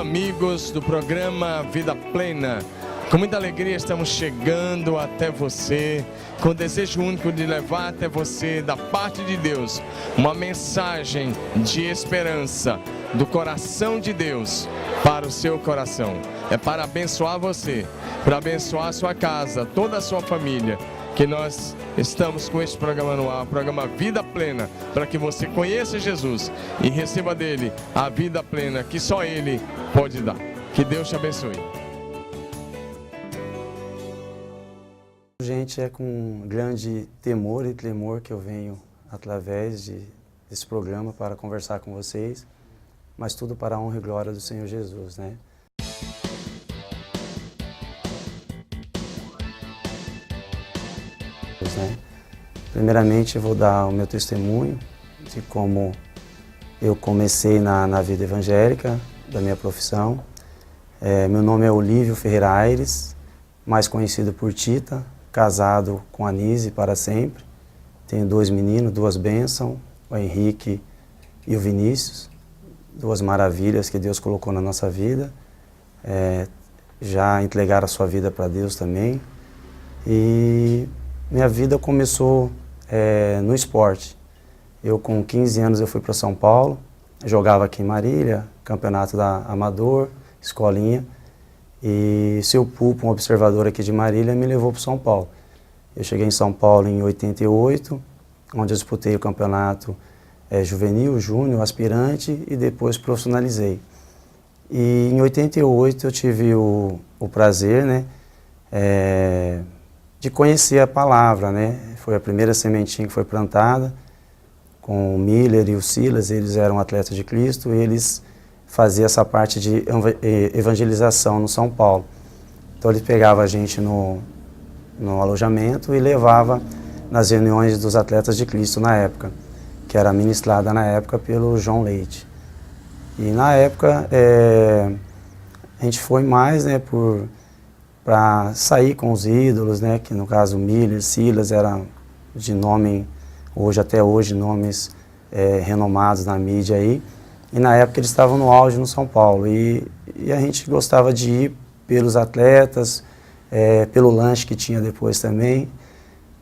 amigos do programa Vida Plena. Com muita alegria estamos chegando até você, com o desejo único de levar até você, da parte de Deus, uma mensagem de esperança do coração de Deus para o seu coração. É para abençoar você, para abençoar a sua casa, toda a sua família, que nós estamos com este programa no ar, o programa Vida Plena, para que você conheça Jesus e receba dele a vida plena que só Ele pode dar. Que Deus te abençoe. Gente, é com grande temor e tremor que eu venho através desse programa para conversar com vocês, mas tudo para a honra e glória do Senhor Jesus, né? Primeiramente, eu vou dar o meu testemunho de como eu comecei na vida evangélica, da minha profissão. Meu nome é Olívio Ferreira Aires, mais conhecido por Tita, casado com a Nise para sempre. Tenho 2 meninos, 2 bênçãos, o Henrique e o Vinícius, 2 maravilhas que Deus colocou na nossa vida. Já entregaram a sua vida para Deus também. E minha vida começou no esporte. Eu com 15 anos eu fui para São Paulo, jogava aqui em Marília, campeonato da Amador, escolinha. E seu Pulpo, um observador aqui de Marília, me levou para São Paulo. Eu cheguei em São Paulo em 88, onde eu disputei o campeonato juvenil, júnior, aspirante e depois profissionalizei. E em 88 eu tive o prazer, né, de conhecer a palavra, né? Foi a primeira sementinha que foi plantada com o Miller e o Silas. Eles eram atletas de Cristo e eles faziam essa parte de evangelização no São Paulo. Então eles pegavam a gente no alojamento e levava nas reuniões dos atletas de Cristo na época, que era ministrada na época pelo João Leite. E na época a gente foi mais, né, para sair com os ídolos, né, que no caso Miller, Silas eram de nome, até hoje, nomes renomados na mídia aí. E na época eles estavam no auge no São Paulo. E a gente gostava de ir pelos atletas, pelo lanche que tinha depois também.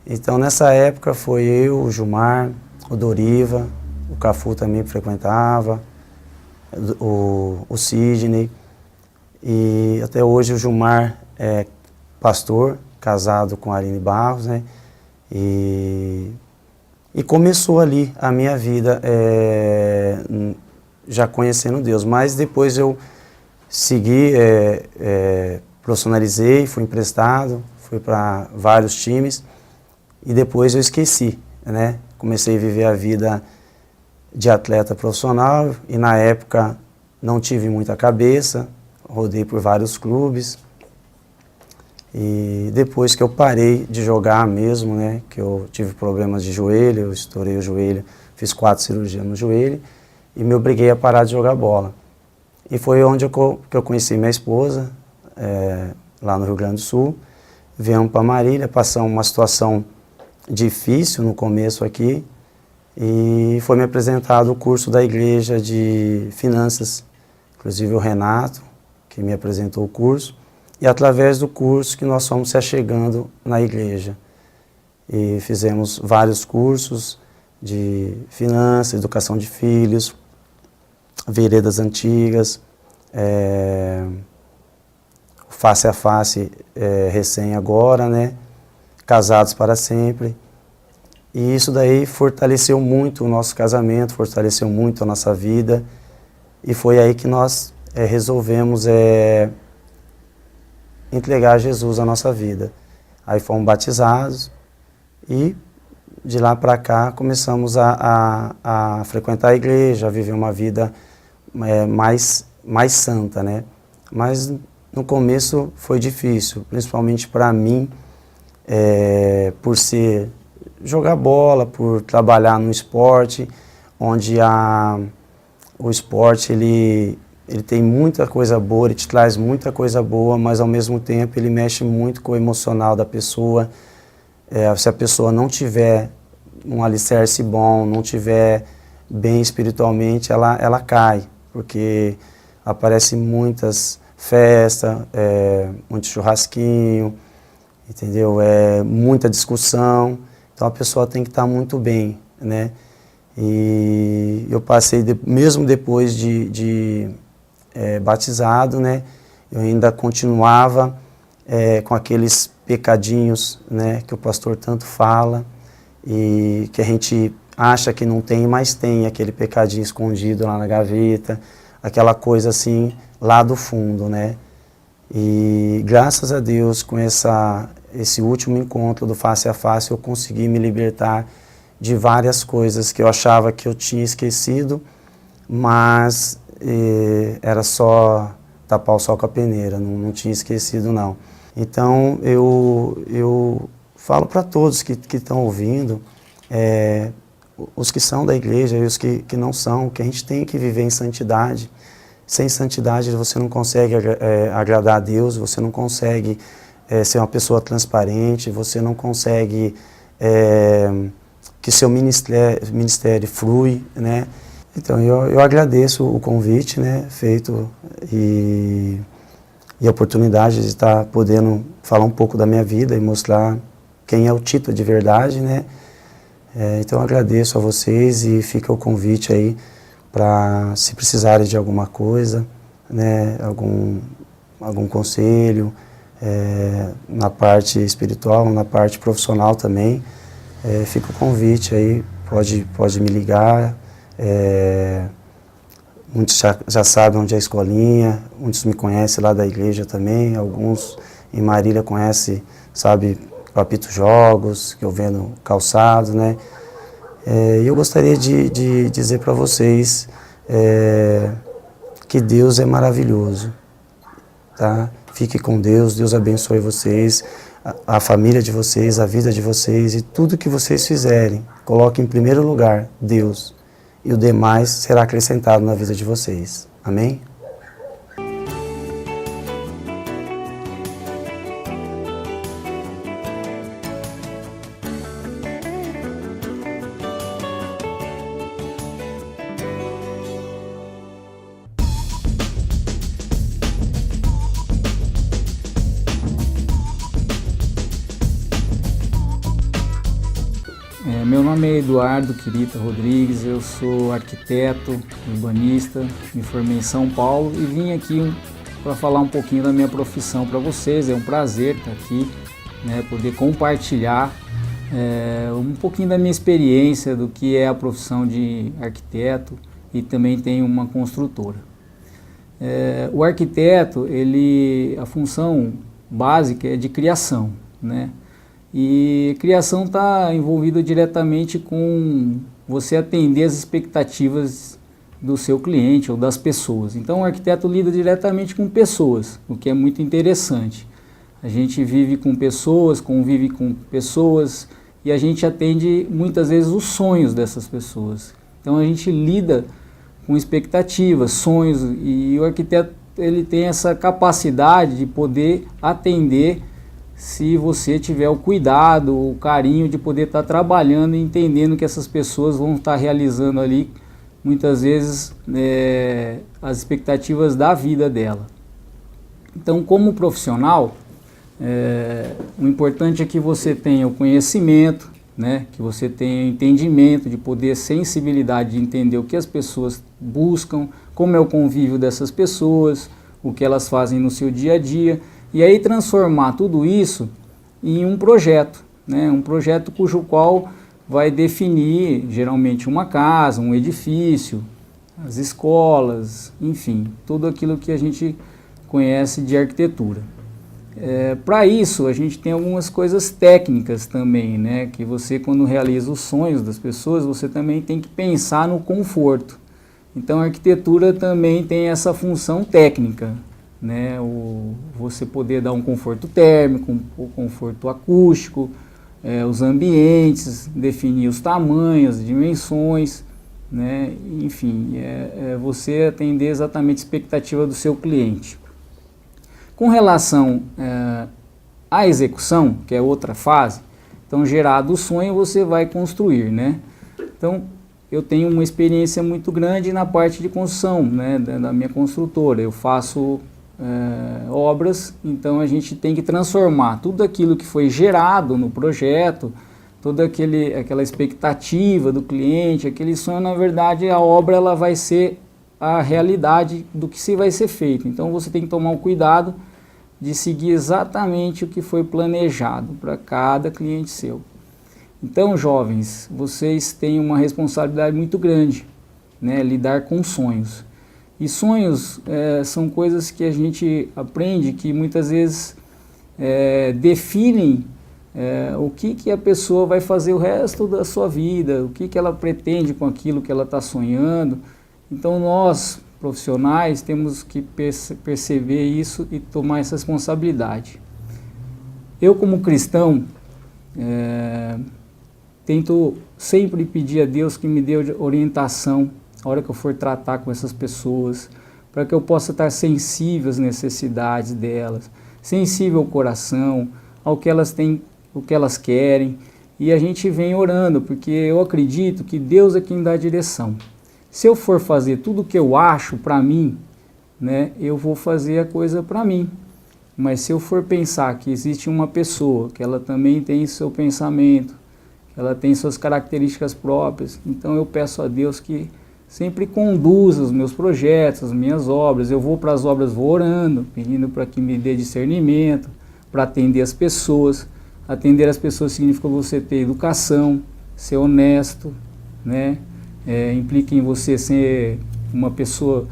Então nessa época foi eu, o Gilmar, o Doriva, o Cafu também frequentava, o Sidney. E até hoje o Gilmar é pastor, casado com a Aline Barros, né? E começou ali a minha vida já conhecendo Deus. Mas depois eu segui, profissionalizei, fui emprestado, fui para vários times e depois eu esqueci, né? Comecei a viver a vida de atleta profissional e na época não tive muita cabeça, rodei por vários clubes. E depois que eu parei de jogar mesmo, né, que eu tive problemas de joelho, eu estourei o joelho, fiz 4 cirurgias no joelho e me obriguei a parar de jogar bola. E foi onde que eu conheci minha esposa, lá no Rio Grande do Sul. Viemos para Marília, passamos uma situação difícil no começo aqui e foi me apresentado o curso da igreja de finanças, inclusive o Renato, que me apresentou o curso. E através do curso que nós fomos se achegando na igreja. E fizemos vários cursos de finanças, educação de filhos, veredas antigas, face a face recém agora, né? Casados para sempre. E isso daí fortaleceu muito o nosso casamento, fortaleceu muito a nossa vida. E foi aí que nós resolvemos entregar Jesus à nossa vida. Aí fomos batizados e de lá para cá começamos a frequentar a igreja, a viver uma vida mais santa, né? Mas no começo foi difícil, principalmente para mim, por jogar bola, por trabalhar no esporte, onde o esporte ele tem muita coisa boa, ele te traz muita coisa boa, mas ao mesmo tempo ele mexe muito com o emocional da pessoa. Se a pessoa não tiver um alicerce bom, não tiver bem espiritualmente, ela cai, porque aparece muitas festas, muito churrasquinho, entendeu? Muita discussão, então a pessoa tem que estar muito bem, né? E eu passei, mesmo depois de batizado, né? Eu ainda continuava com aqueles pecadinhos, né? Que o pastor tanto fala e que a gente acha que não tem, mas tem aquele pecadinho escondido lá na gaveta, aquela coisa assim lá do fundo, né? E graças a Deus, com esse último encontro do Face a Face, eu consegui me libertar de várias coisas que eu achava que eu tinha esquecido, mas era só tapar o sol com a peneira, não tinha esquecido não. Então eu falo para todos que estão ouvindo, os que são da igreja e os que não são, que a gente tem que viver em santidade. Sem santidade você não consegue agradar a Deus, você não consegue ser uma pessoa transparente, você não consegue que seu ministério flui, né? Então eu agradeço o convite, né, feito e a oportunidade de estar podendo falar um pouco da minha vida e mostrar quem é o Tito de verdade, né? Então eu agradeço a vocês e fica o convite aí para se precisarem de alguma coisa, né, algum conselho, na parte espiritual, na parte profissional também, fica o convite aí, pode me ligar, muitos já sabem onde é a escolinha, muitos me conhecem lá da igreja também, alguns em Marília conhecem, sabe, o Apito Jogos, que eu vendo calçados, né? Eu gostaria de dizer para vocês que Deus é maravilhoso, tá? Fique com Deus, Deus abençoe vocês, a família de vocês, a vida de vocês e tudo que vocês fizerem. Coloque em primeiro lugar Deus e o demais será acrescentado na vida de vocês. Amém? Meu nome é Eduardo Quirita Rodrigues, eu sou arquiteto, urbanista, me formei em São Paulo e vim aqui para falar um pouquinho da minha profissão para vocês. É um prazer estar aqui, né, poder compartilhar um pouquinho da minha experiência, do que é a profissão de arquiteto, e também tenho uma construtora. O arquiteto, a função básica é de criação, né? E criação está envolvida diretamente com você atender as expectativas do seu cliente ou das pessoas. Então o arquiteto lida diretamente com pessoas, o que é muito interessante. A gente vive com pessoas, convive com pessoas e a gente atende muitas vezes os sonhos dessas pessoas. Então a gente lida com expectativas, sonhos, e o arquiteto ele tem essa capacidade de poder atender, se você tiver o cuidado, o carinho de poder estar trabalhando e entendendo que essas pessoas vão estar realizando ali, muitas vezes, as expectativas da vida dela. Então, como profissional, o importante é que você tenha o conhecimento, né, que você tenha entendimento, de poder, sensibilidade de entender o que as pessoas buscam, como é o convívio dessas pessoas, o que elas fazem no seu dia a dia, e aí transformar tudo isso em um projeto, né? Um projeto cujo qual vai definir geralmente uma casa, um edifício, as escolas, enfim, tudo aquilo que a gente conhece de arquitetura. Para isso a gente tem algumas coisas técnicas também, né? Que você, quando realiza os sonhos das pessoas, você também tem que pensar no conforto. Então a arquitetura também tem essa função técnica, né? Você poder dar um conforto térmico, um conforto acústico, os ambientes, definir os tamanhos, as dimensões, né? Enfim, você atender exatamente a expectativa do seu cliente. Com relação à execução, que é outra fase, então gerado o sonho você vai construir, né? Então eu tenho uma experiência muito grande na parte de construção, né, da minha construtora. Eu faço obras, então a gente tem que transformar tudo aquilo que foi gerado no projeto, toda aquela expectativa do cliente, aquele sonho, na verdade a obra ela vai ser a realidade do que se vai ser feito. Então você tem que tomar o cuidado de seguir exatamente o que foi planejado para cada cliente seu. Então, jovens, vocês têm uma responsabilidade muito grande, né, lidar com sonhos. E sonhos são coisas que a gente aprende que muitas vezes definem o que a pessoa vai fazer o resto da sua vida, o que ela pretende com aquilo que ela está sonhando. Então nós, profissionais, temos que perceber isso e tomar essa responsabilidade. Eu, como cristão, tento sempre pedir a Deus que me dê orientação a hora que eu for tratar com essas pessoas, para que eu possa estar sensível às necessidades delas, sensível ao coração, ao que elas têm, o que elas querem, e a gente vem orando, porque eu acredito que Deus é quem dá a direção. Se eu for fazer tudo o que eu acho para mim, né, eu vou fazer a coisa para mim. Mas se eu for pensar que existe uma pessoa, que ela também tem seu pensamento, que ela tem suas características próprias, então eu peço a Deus que sempre conduza os meus projetos, as minhas obras. Eu vou para as obras, vou orando, pedindo para que me dê discernimento, para atender as pessoas. Atender as pessoas significa você ter educação, ser honesto, né? Implica em você ser uma pessoa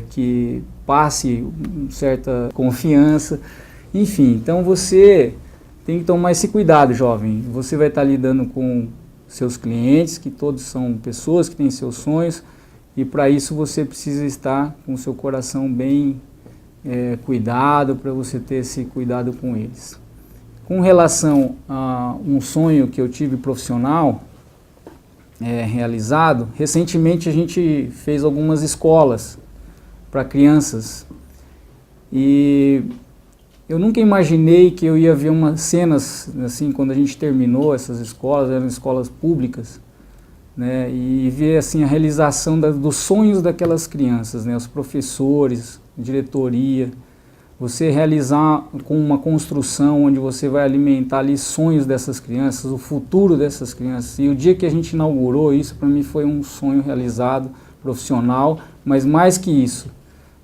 que passe certa confiança. Enfim, então você tem que tomar esse cuidado, jovem. Você vai estar lidando com seus clientes, que todos são pessoas que têm seus sonhos, e para isso você precisa estar com o seu coração bem cuidado, para você ter esse cuidado com eles. Com relação a um sonho que eu tive profissional realizado, recentemente a gente fez algumas escolas para crianças, e eu nunca imaginei que eu ia ver umas cenas, assim, quando a gente terminou essas escolas, eram escolas públicas, né, e ver assim, a realização dos sonhos daquelas crianças, né, os professores, diretoria, você realizar com uma construção onde você vai alimentar ali sonhos dessas crianças, o futuro dessas crianças. E o dia que a gente inaugurou isso, para mim foi um sonho realizado, profissional, mas mais que isso,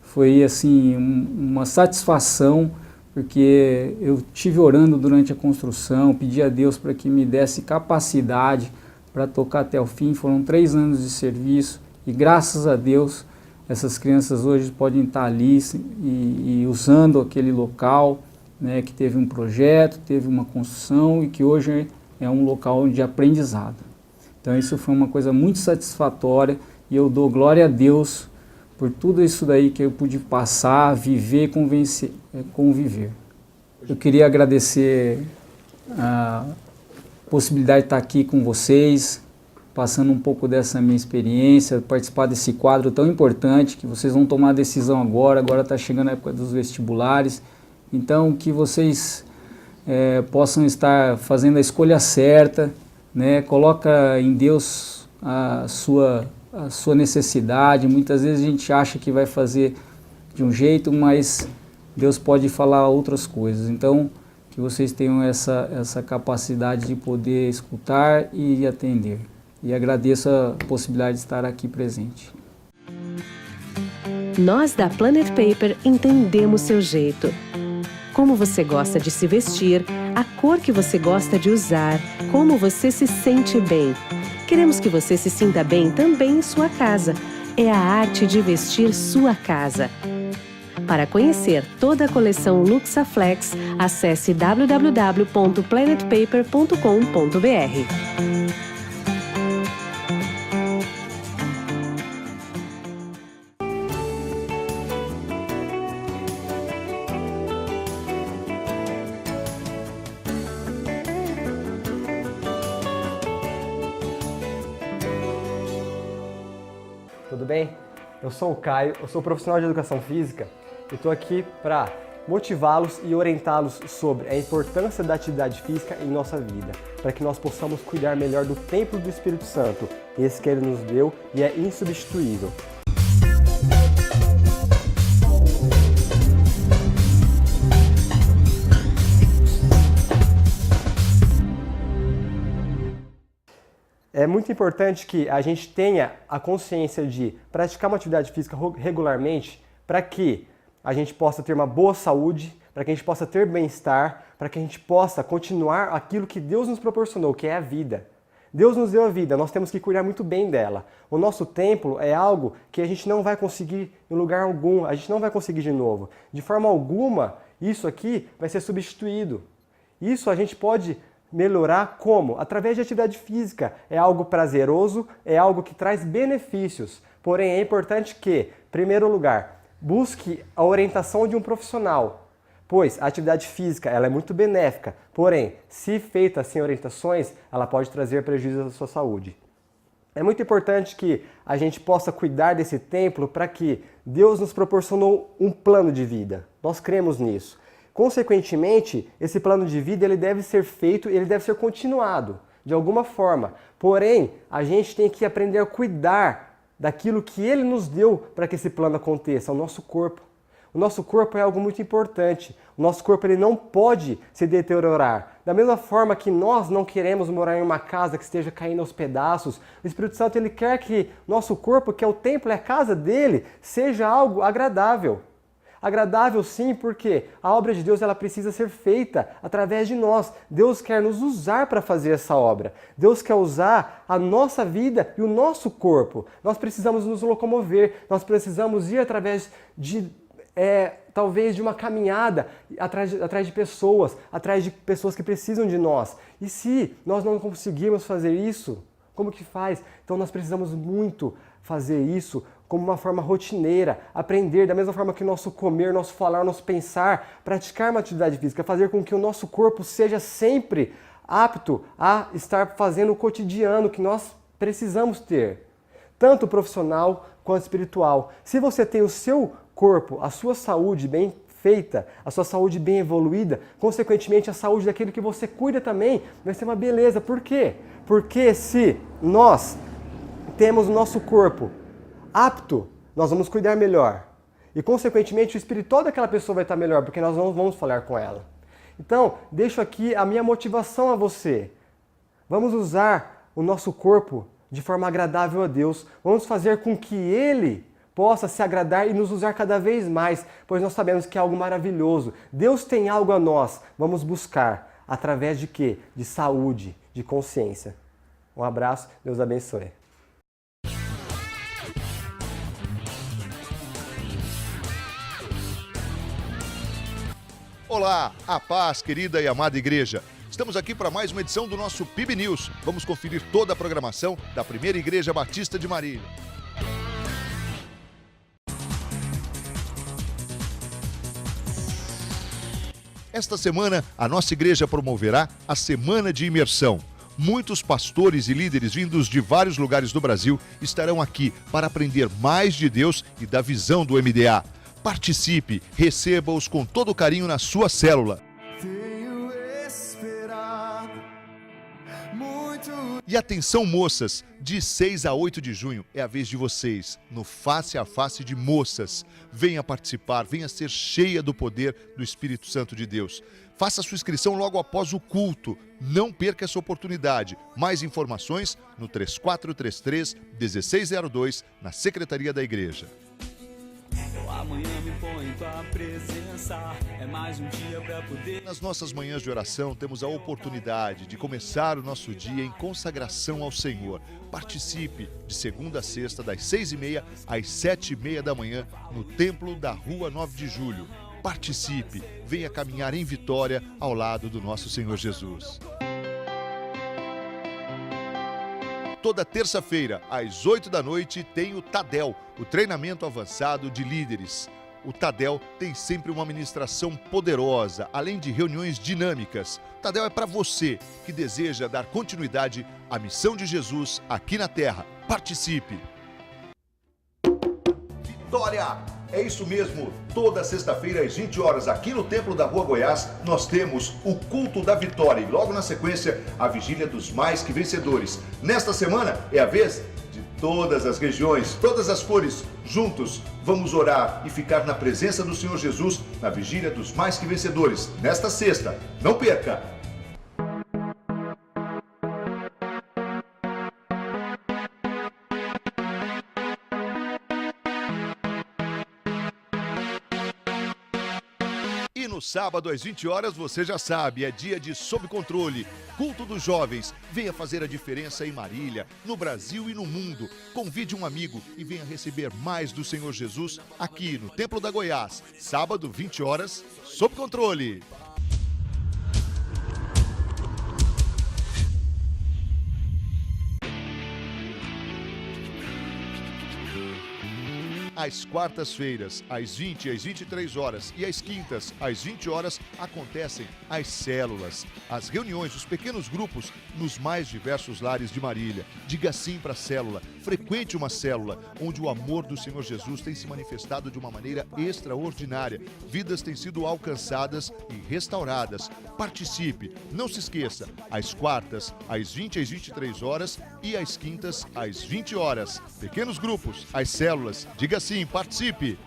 foi assim, uma satisfação, porque eu estive orando durante a construção, pedi a Deus para que me desse capacidade para tocar até o fim. Foram 3 anos de serviço e graças a Deus essas crianças hoje podem estar ali e usando aquele local, né, que teve um projeto, teve uma construção e que hoje é um local de aprendizado. Então isso foi uma coisa muito satisfatória e eu dou glória a Deus por tudo isso daí que eu pude passar, viver, conviver. Eu queria agradecer a possibilidade de estar aqui com vocês, passando um pouco dessa minha experiência, participar desse quadro tão importante, que vocês vão tomar a decisão agora está chegando a época dos vestibulares, então que vocês possam estar fazendo a escolha certa, né? Coloca em Deus a sua necessidade. Muitas vezes a gente acha que vai fazer de um jeito, mas Deus pode falar outras coisas. Então, que vocês tenham essa capacidade de poder escutar e atender. E agradeço a possibilidade de estar aqui presente. Nós da Planet Paper entendemos seu jeito. Como você gosta de se vestir, a cor que você gosta de usar, como você se sente bem. Queremos que você se sinta bem também em sua casa. É a arte de vestir sua casa. Para conhecer toda a coleção Luxaflex, acesse www.planetpaper.com.br. Tudo bem? Eu sou o Caio, eu sou profissional de educação física e estou aqui para motivá-los e orientá-los sobre a importância da atividade física em nossa vida, para que nós possamos cuidar melhor do templo do Espírito Santo, esse que Ele nos deu e é insubstituível. É muito importante que a gente tenha a consciência de praticar uma atividade física regularmente para que a gente possa ter uma boa saúde, para que a gente possa ter bem-estar, para que a gente possa continuar aquilo que Deus nos proporcionou, que é a vida. Deus nos deu a vida, nós temos que cuidar muito bem dela. O nosso templo é algo que a gente não vai conseguir em lugar algum, a gente não vai conseguir de novo. De forma alguma, isso aqui vai ser substituído. Isso a gente pode melhorar como? Através de atividade física. É algo prazeroso, é algo que traz benefícios. Porém, é importante que, em primeiro lugar, busque a orientação de um profissional, pois a atividade física ela é muito benéfica, porém, se feita sem orientações, ela pode trazer prejuízo à sua saúde. É muito importante que a gente possa cuidar desse templo para que Deus nos proporcionou um plano de vida. Nós cremos nisso. Consequentemente, esse plano de vida ele deve ser feito, ele deve ser continuado de alguma forma. Porém, a gente tem que aprender a cuidar daquilo que Ele nos deu para que esse plano aconteça, o nosso corpo. O nosso corpo é algo muito importante. O nosso corpo ele não pode se deteriorar. Da mesma forma que nós não queremos morar em uma casa que esteja caindo aos pedaços, o Espírito Santo ele quer que nosso corpo, que é o templo, é a casa dele, seja algo agradável. Agradável sim, porque a obra de Deus ela precisa ser feita através de nós. Deus quer nos usar para fazer essa obra. Deus quer usar a nossa vida e o nosso corpo. Nós precisamos nos locomover, nós precisamos ir através de, talvez de uma caminhada, atrás de pessoas que precisam de nós. E se nós não conseguirmos fazer isso, como que faz? Então nós precisamos muito fazer isso como uma forma rotineira, aprender da mesma forma que nosso comer, nosso falar, nosso pensar, praticar uma atividade física, fazer com que o nosso corpo seja sempre apto a estar fazendo o cotidiano que nós precisamos ter, tanto profissional quanto espiritual. Se você tem o seu corpo, a sua saúde bem feita, a sua saúde bem evoluída, consequentemente a saúde daquele que você cuida também vai ser uma beleza. Por quê? Porque se nós temos o nosso corpo apto, nós vamos cuidar melhor. E, consequentemente, o espiritual daquela pessoa vai estar melhor, porque nós não vamos falar com ela. Então, deixo aqui a minha motivação a você. Vamos usar o nosso corpo de forma agradável a Deus. Vamos fazer com que Ele possa se agradar e nos usar cada vez mais, pois nós sabemos que é algo maravilhoso. Deus tem algo a nós. Vamos buscar. Através de quê? De saúde, de consciência. Um abraço, Deus abençoe. Olá, a paz, querida e amada igreja. Estamos aqui para mais uma edição do nosso PIB News. Vamos conferir toda a programação da Primeira Igreja Batista de Marília. Esta semana, a nossa igreja promoverá a Semana de Imersão. Muitos pastores e líderes vindos de vários lugares do Brasil estarão aqui para aprender mais de Deus e da visão do MDA. Participe, receba-os com todo o carinho na sua célula. E atenção, moças, de 6 a 8 de junho é a vez de vocês, no Face a Face de Moças. Venha participar, venha ser cheia do poder do Espírito Santo de Deus. Faça sua inscrição logo após o culto. Não perca essa oportunidade. Mais informações no 3433-1602, na Secretaria da Igreja. Amanhã me põe em tua presença, é mais um dia para poder... Nas nossas manhãs de oração, temos a oportunidade de começar o nosso dia em consagração ao Senhor. Participe de segunda a sexta, das 6h30 às 7h30 da manhã, no Templo da Rua 9 de Julho. Participe, venha caminhar em vitória ao lado do nosso Senhor Jesus. Toda terça-feira, às 8 da noite, tem o Tadel, o treinamento avançado de líderes. O Tadel tem sempre uma ministração poderosa, além de reuniões dinâmicas. O Tadel é para você que deseja dar continuidade à missão de Jesus aqui na Terra. Participe! Vitória! É isso mesmo, toda sexta-feira às 20 horas aqui no Templo da Rua Goiás, nós temos o Culto da Vitória e logo na sequência a Vigília dos Mais que Vencedores. Nesta semana é a vez de todas as regiões, todas as cores, juntos vamos orar e ficar na presença do Senhor Jesus na Vigília dos Mais que Vencedores, nesta sexta. Não perca! E no sábado às 20 horas, você já sabe, é dia de Sob Controle, culto dos jovens. Venha fazer a diferença em Marília, no Brasil e no mundo. Convide um amigo e venha receber mais do Senhor Jesus aqui no Templo da Goiás. Sábado, 20 horas, Sob Controle. Às quartas-feiras, às 20 e às 23 horas e às quintas, às 20 horas, acontecem as células, as reuniões, os pequenos grupos nos mais diversos lares de Marília. Diga sim para a célula, frequente uma célula, onde o amor do Senhor Jesus tem se manifestado de uma maneira extraordinária. Vidas têm sido alcançadas e restauradas. Participe, não se esqueça, às quartas, às 20 e às 23 horas e às quintas, às 20 horas. Pequenos grupos, as células, diga sim, participe!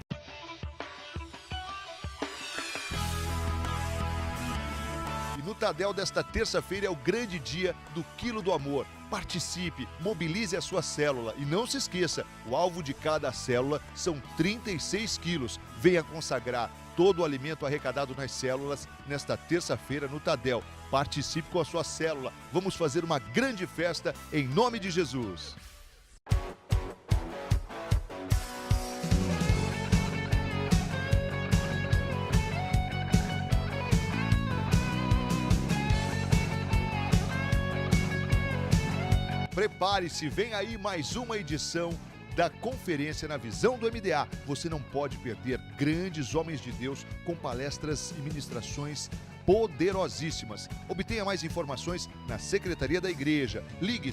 E no Tadel desta terça-feira é o grande dia do Quilo do Amor. Participe, mobilize a sua célula e não se esqueça, o alvo de cada célula são 36 quilos. Venha consagrar todo o alimento arrecadado nas células nesta terça-feira no Tadel. Participe com a sua célula. Vamos fazer uma grande festa em nome de Jesus. Prepare-se, vem aí mais uma edição da conferência na Visão do MDA. Você não pode perder grandes homens de Deus com palestras e ministrações poderosíssimas. Obtenha mais informações na Secretaria da Igreja. Ligue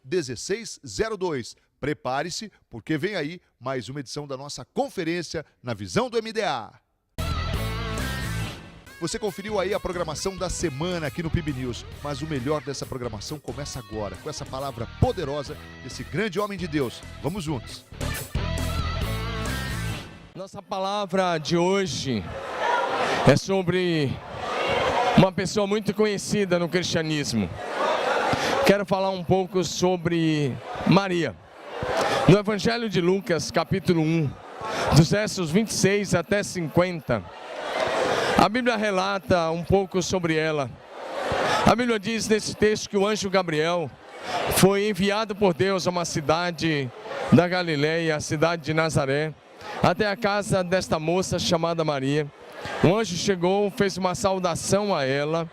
3433-1602. Prepare-se, porque vem aí mais uma edição da nossa conferência na Visão do MDA. Você conferiu aí a programação da semana aqui no PIB News, mas o melhor dessa programação começa agora, com essa palavra poderosa desse grande homem de Deus. Vamos juntos. Nossa palavra de hoje é sobre uma pessoa muito conhecida no cristianismo. Quero falar um pouco sobre Maria. No Evangelho de Lucas, capítulo 1, dos versos 26 até 50, a Bíblia relata um pouco sobre ela. A Bíblia diz nesse texto que o anjo Gabriel foi enviado por Deus a uma cidade da Galileia, a cidade de Nazaré, até a casa desta moça chamada Maria. O anjo chegou, fez uma saudação a ela,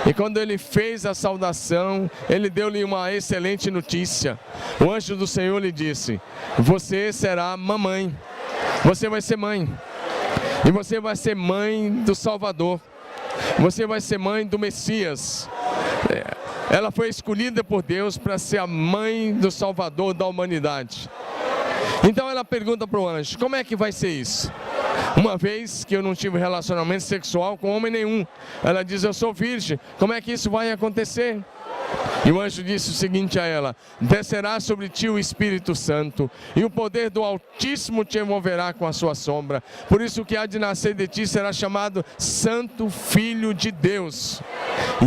e quando ele fez a saudação, ele deu-lhe uma excelente notícia. O anjo do Senhor lhe disse: você será mamãe, você vai ser mãe. E você vai ser mãe do Salvador. Você vai ser mãe do Messias. Ela foi escolhida por Deus para ser a mãe do Salvador da humanidade. Então ela pergunta para o anjo: como é que vai ser isso? Uma vez que eu não tive relacionamento sexual com homem nenhum. Ela diz: eu sou virgem. Como é que isso vai acontecer? E o anjo disse o seguinte a ela: descerá sobre ti o Espírito Santo, e o poder do Altíssimo te envolverá com a sua sombra. Por isso o que há de nascer de ti será chamado Santo Filho de Deus.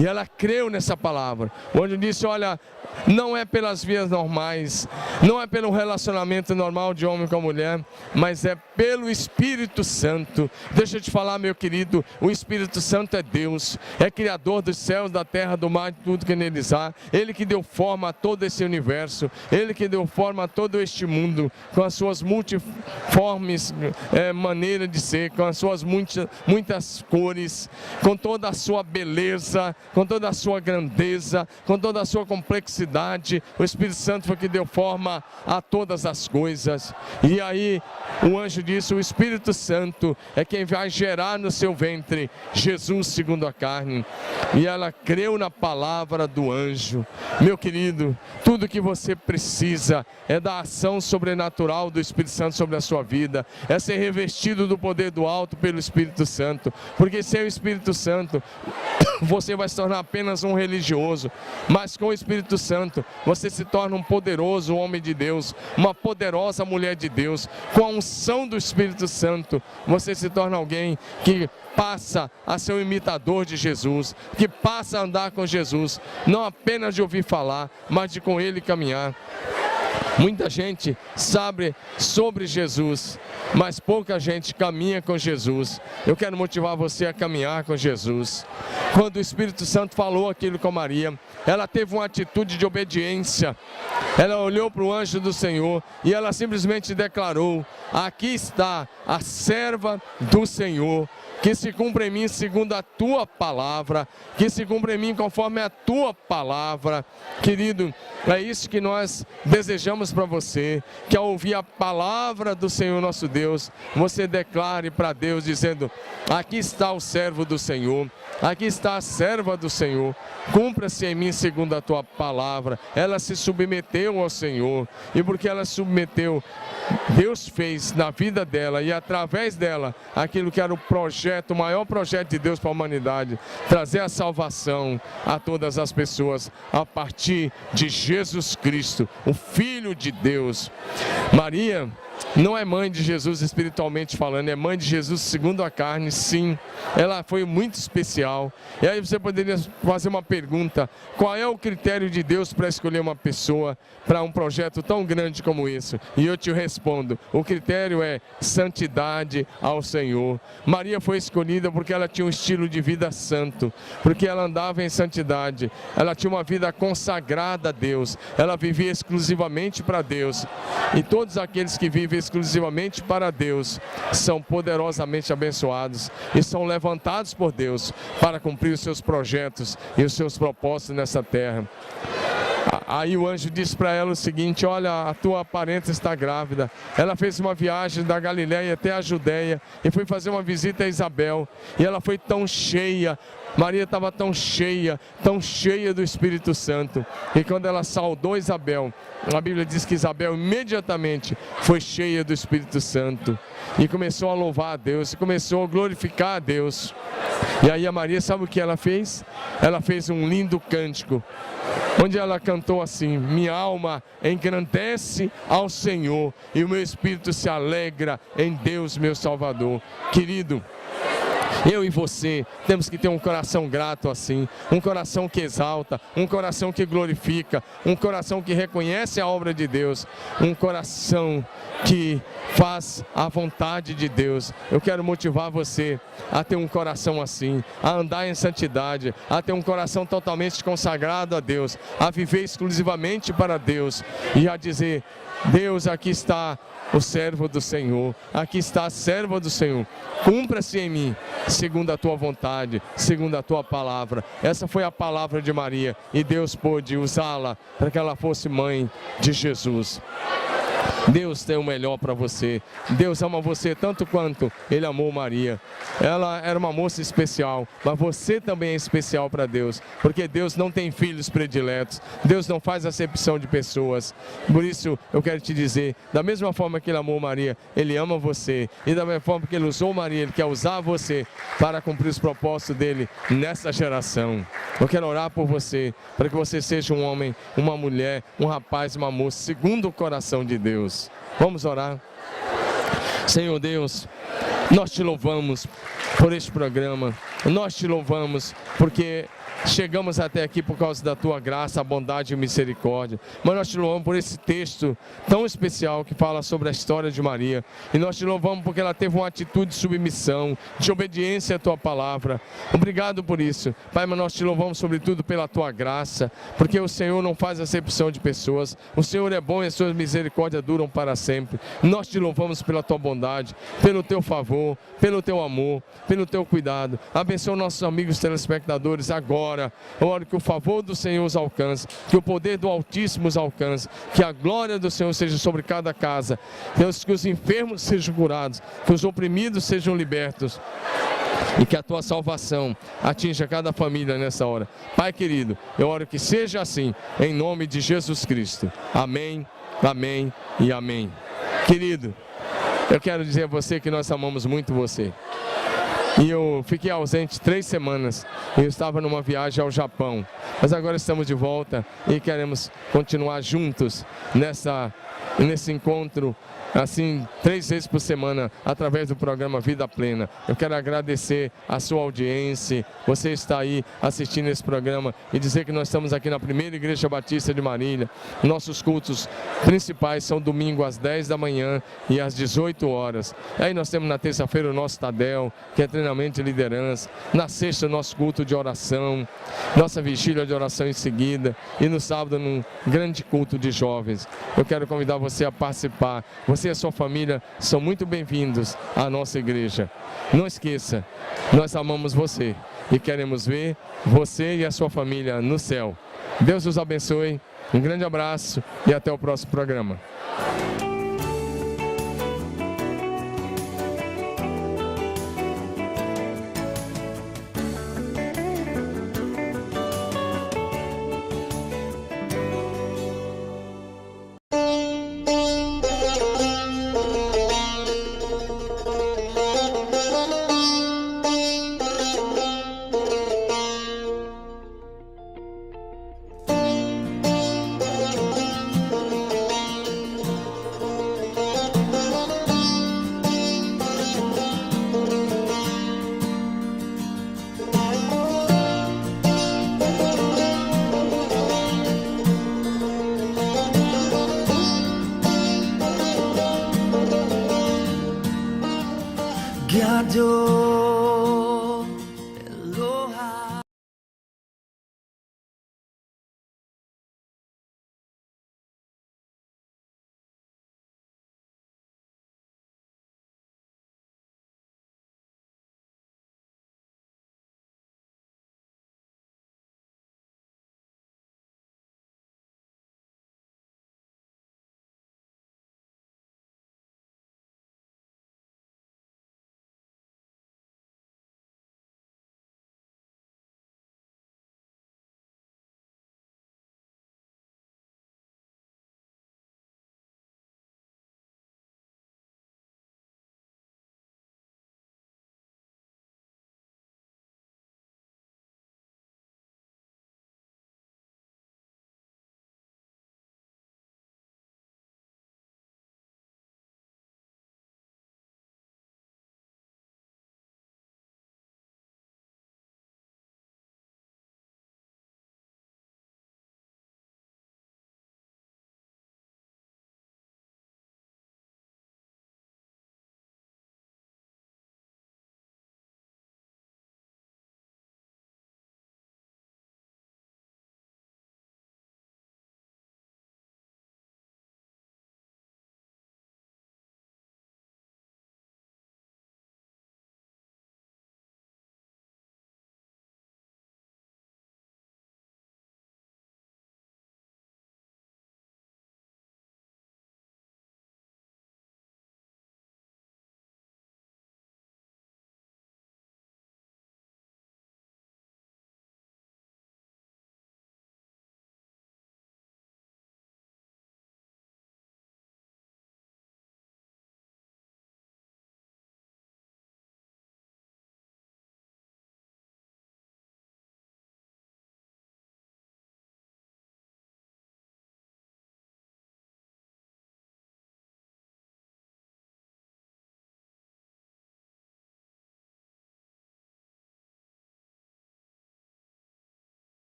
E ela creu nessa palavra. O anjo disse: olha, não é pelas vias normais, não é pelo relacionamento normal de homem com mulher, mas é pelo Espírito Santo. Deixa eu te falar, meu querido, o Espírito Santo é Deus, é Criador dos céus, da terra, do mar, de tudo que neles há. Ele que deu forma a todo esse universo, Ele que deu forma a todo este mundo, com as suas multiformes maneiras de ser, com as suas muitas cores, com toda a sua beleza, com toda a sua grandeza, com toda a sua complexidade. O Espírito Santo foi que deu forma a todas as coisas. E aí o anjo disse: o Espírito Santo é quem vai gerar no seu ventre Jesus segundo a carne. E ela creu na palavra do anjo. Meu querido, tudo Tudo que você precisa é da ação sobrenatural do Espírito Santo sobre a sua vida, é ser revestido do poder do alto pelo Espírito Santo, porque sem o Espírito Santo você vai se tornar apenas um religioso, mas com o Espírito Santo você se torna um poderoso homem de Deus, uma poderosa mulher de Deus. Com a unção do Espírito Santo você se torna alguém que passa a ser um imitador de Jesus, que passa a andar com Jesus, não apenas de ouvir falar, mas de com Ele caminhar. Muita gente sabe sobre Jesus, mas pouca gente caminha com Jesus. Eu quero motivar você a caminhar com Jesus. Quando o Espírito Santo falou aquilo com Maria, ela teve uma atitude de obediência. Ela olhou para o anjo do Senhor e ela simplesmente declarou: aqui está a serva do Senhor, que se cumpra em mim segundo a tua palavra, que se cumpra em mim conforme a tua palavra. Querido, é isso que nós desejamos para você, que ao ouvir a palavra do Senhor nosso Deus, você declare para Deus dizendo: aqui está o servo do Senhor, aqui está a serva do Senhor, cumpra-se em mim segundo a tua palavra. Ela se submeteu ao Senhor, e porque ela se submeteu, Deus fez na vida dela e através dela aquilo que era o maior projeto de Deus para a humanidade: trazer a salvação a todas as pessoas a partir de Jesus Cristo, o Filho de Deus. Maria não é mãe de Jesus espiritualmente falando, é mãe de Jesus segundo a carne, sim. Ela foi muito especial. E aí você poderia fazer uma pergunta: qual é o critério de Deus para escolher uma pessoa para um projeto tão grande como esse? E eu te respondo: o critério é santidade ao Senhor. Maria foi escolhida porque ela tinha um estilo de vida santo, porque ela andava em santidade, ela tinha uma vida consagrada a Deus, ela vivia exclusivamente para Deus. E todos aqueles que vivem exclusivamente para Deus são poderosamente abençoados e são levantados por Deus para cumprir os seus projetos e os seus propósitos nessa terra. Aí o anjo disse para ela o seguinte: olha, a tua parenta está grávida. Ela fez uma viagem da Galiléia até a Judéia e foi fazer uma visita a Isabel, e ela foi tão cheia, Maria estava tão cheia do Espírito Santo, e quando ela saudou Isabel, a Bíblia diz que Isabel imediatamente foi cheia do Espírito Santo e começou a louvar a Deus, e começou a glorificar a Deus. E aí a Maria, sabe o que ela fez? Ela fez um lindo cântico, onde ela cantou assim: minha alma engrandece ao Senhor e o meu espírito se alegra em Deus meu Salvador. Querido, eu e você temos que ter um coração grato assim, um coração que exalta, um coração que glorifica, um coração que reconhece a obra de Deus, um coração que faz a vontade de Deus. Eu quero motivar você a ter um coração assim, a andar em santidade, a ter um coração totalmente consagrado a Deus, a viver exclusivamente para Deus e a dizer: Deus, aqui está o servo do Senhor, aqui está a serva do Senhor, cumpra-se em mim segundo a tua vontade, segundo a tua palavra. Essa foi a palavra de Maria e Deus pôde usá-la para que ela fosse mãe de Jesus. Deus tem o melhor para você. Deus ama você tanto quanto Ele amou Maria. Ela era uma moça especial, mas você também é especial para Deus, porque Deus não tem filhos prediletos. Deus não faz acepção de pessoas. Por isso eu quero te dizer, da mesma forma que Ele amou Maria, Ele ama você. E da mesma forma que Ele usou Maria, Ele quer usar você para cumprir os propósitos dEle nessa geração. Eu quero orar por você, para que você seja um homem, uma mulher, um rapaz, uma moça, segundo o coração de Deus. Vamos orar. Senhor Deus, nós te louvamos por este programa, nós te louvamos porque chegamos até aqui por causa da tua graça, bondade e misericórdia. Mas nós te louvamos por esse texto tão especial que fala sobre a história de Maria. E nós te louvamos porque ela teve uma atitude de submissão, de obediência à tua palavra. Obrigado por isso, Pai, mas nós te louvamos sobretudo pela tua graça, porque o Senhor não faz acepção de pessoas. O Senhor é bom e as suas misericórdias duram para sempre. Nós te louvamos pela tua bondade, pelo teu favor, pelo teu amor, pelo teu cuidado. Abençoa nossos amigos telespectadores agora. Eu oro que o favor do Senhor os alcance, que o poder do Altíssimo os alcance, que a glória do Senhor seja sobre cada casa. Deus, que os enfermos sejam curados, que os oprimidos sejam libertos, e que a tua salvação atinja cada família nessa hora. Pai querido, eu oro que seja assim, em nome de Jesus Cristo. Amém, amém e amém. Querido, eu quero dizer a você que nós amamos muito você. E eu fiquei ausente 3 semanas. Eu estava numa viagem ao Japão. Mas agora estamos de volta e queremos continuar juntos nesse encontro, assim, 3 vezes por semana, através do programa Vida Plena. Eu quero agradecer a sua audiência, você está aí assistindo esse programa, e dizer que nós estamos aqui na Primeira Igreja Batista de Marília. Nossos cultos principais são domingo às 10 da manhã e às 18 horas. Aí nós temos na terça-feira o nosso Tadel, que é treinamento de liderança. Na sexta, o nosso culto de oração, nossa vigília de oração em seguida, e no sábado, num grande culto de jovens. Eu quero convidar você a participar. Você e a sua família são muito bem-vindos à nossa igreja. Não esqueça, nós amamos você e queremos ver você e a sua família no céu. Deus os abençoe, um grande abraço e até o próximo programa. Gado